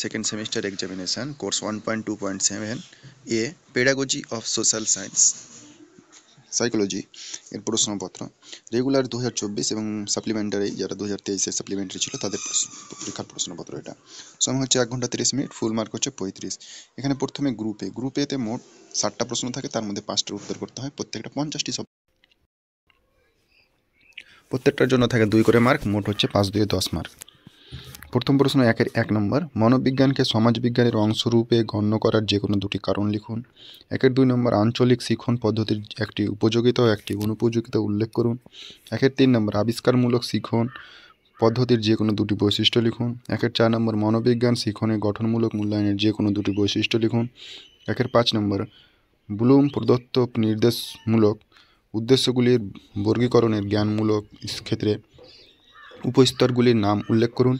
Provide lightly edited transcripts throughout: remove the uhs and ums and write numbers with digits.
Second semester examination course 1.2.7 A pedagogy of social science psychology এর প্রশ্নপত্র regular 2024 এবং supplementary যারা 2023 সাপ্লিমেন্টারি ছিল তাদের পরীক্ষার প্রশ্নপত্র। এটা সময় হচ্ছে 1 ঘন্টা 30 মিনিট, ফুল মার্ক হচ্ছে 35। এখানে প্রথমে গ্রুপ এতে মোট 60টা প্রশ্ন থাকে, তার মধ্যে 5টার উত্তর করতে হয়, প্রত্যেকটা 50টি প্রত্যেকটার জন্য থাকে 2 করে মার্ক, মোট হচ্ছে 5 দিয়ে 10 মার্ক। প্রথম প্রশ্ন 1 নম্বর, মনোবিজ্ঞানকে সমাজবিজ্ঞানের অংশরূপে গণ্য করার যে কোনো দুটি কারণ লিখুন। 2 নম্বর, আঞ্চলিক শিখন পদ্ধতির একটি উপযোগিতা ও একটি অনুপযোগিতা উল্লেখ করুন। 3 নম্বর, আবিষ্কারমূলক শিখন পদ্ধতির যে কোনো দুটি বৈশিষ্ট্য লিখুন। 4 নম্বর, মনোবিজ্ঞান শিখনের গঠনমূলক মূল্যায়নের যে কোনো দুটি বৈশিষ্ট্য লিখুন। 5 নম্বর, ব্লুম প্রদত্ত নির্দেশমূলক উদ্দেশ্যগুলির বর্গীকরণের জ্ঞানমূলক ক্ষেত্রে উপস্তরগুলির নাম উল্লেখ করুন।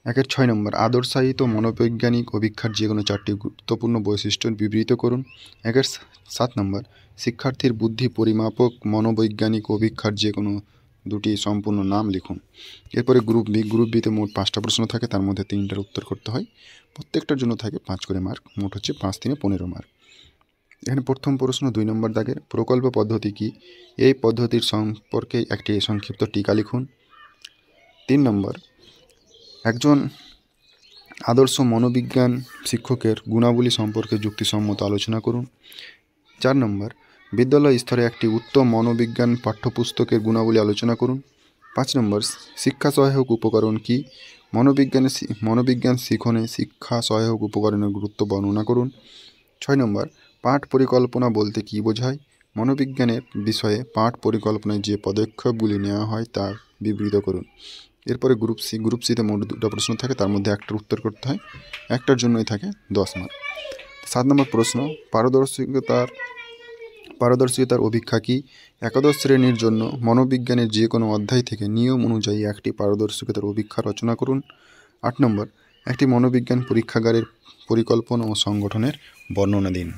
6 নম্বর, আদর্শায়িত মনোবৈজ্ঞানিক অভিক্ষার যে কোনো 4টি গুরুত্বপূর্ণ বৈশিষ্ট্য বিবৃত করুন। 7 নম্বর, শিক্ষার্থীর বুদ্ধি পরিমাপক মনোবৈজ্ঞানিক অভিক্ষার যে কোনো দুটি সম্পূর্ণ নাম লিখুন। এরপরে গ্রুপ বিতে মোট 5টা প্রশ্ন থাকে, তার মধ্যে 3টার উত্তর করতে হয়, প্রত্যেকটার জন্য থাকে 5 করে মার্ক, মোট হচ্ছে 5 × 3 = 15 মার্ক। এখানে প্রথম প্রশ্ন 2 নম্বর দাগের, প্রকল্প পদ্ধতি কি? এই পদ্ধতির সম্পর্কে একটি সংক্ষিপ্ত টিকা লিখুন। 3 নম্বর, একজন আদর্শ মনোবিজ্ঞান শিক্ষকের গুণাবলী সম্পর্কে যুক্তিসম্মত আলোচনা করুন। 4 নম্বর, বিদ্যালয় স্তরে একটি উত্তম মনোবিজ্ঞান পাঠ্যপুস্তকের গুণাবলী আলোচনা করুন। 5 নম্বর, শিক্ষা সহায়ক উপকরণ কি? মনোবিজ্ঞান শিখনে শিক্ষা সহায়ক উপকরণের গুরুত্ব বর্ণনা করুন। 6 নম্বর, পাঠ পরিকল্পনা বলতে কী বোঝায়? মনোবিজ্ঞানের বিষয়ে পাঠ পরিকল্পনায় যে পদক্ষেপগুলি নেওয়া হয় তা বিবৃত করুন। এরপরে গ্রুপ সিতে মোট 2টা প্রশ্ন থাকে, তার মধ্যে একটার উত্তর করতে হয়, একটার জন্যই থাকে 10 মার্ক। 7 নম্বর প্রশ্ন, পারদর্শিতার অভিক্ষা কি? একাদশ শ্রেণীর জন্য মনোবিজ্ঞানের যে কোনো অধ্যায় থেকে নিয়ম অনুযায়ী একটি পারদর্শিতার অভিক্ষা রচনা করুন। 8 নম্বর, একটি মনোবিজ্ঞান পরীক্ষাগারের পরিকল্পনা ও সংগঠনের বর্ণনা দিন।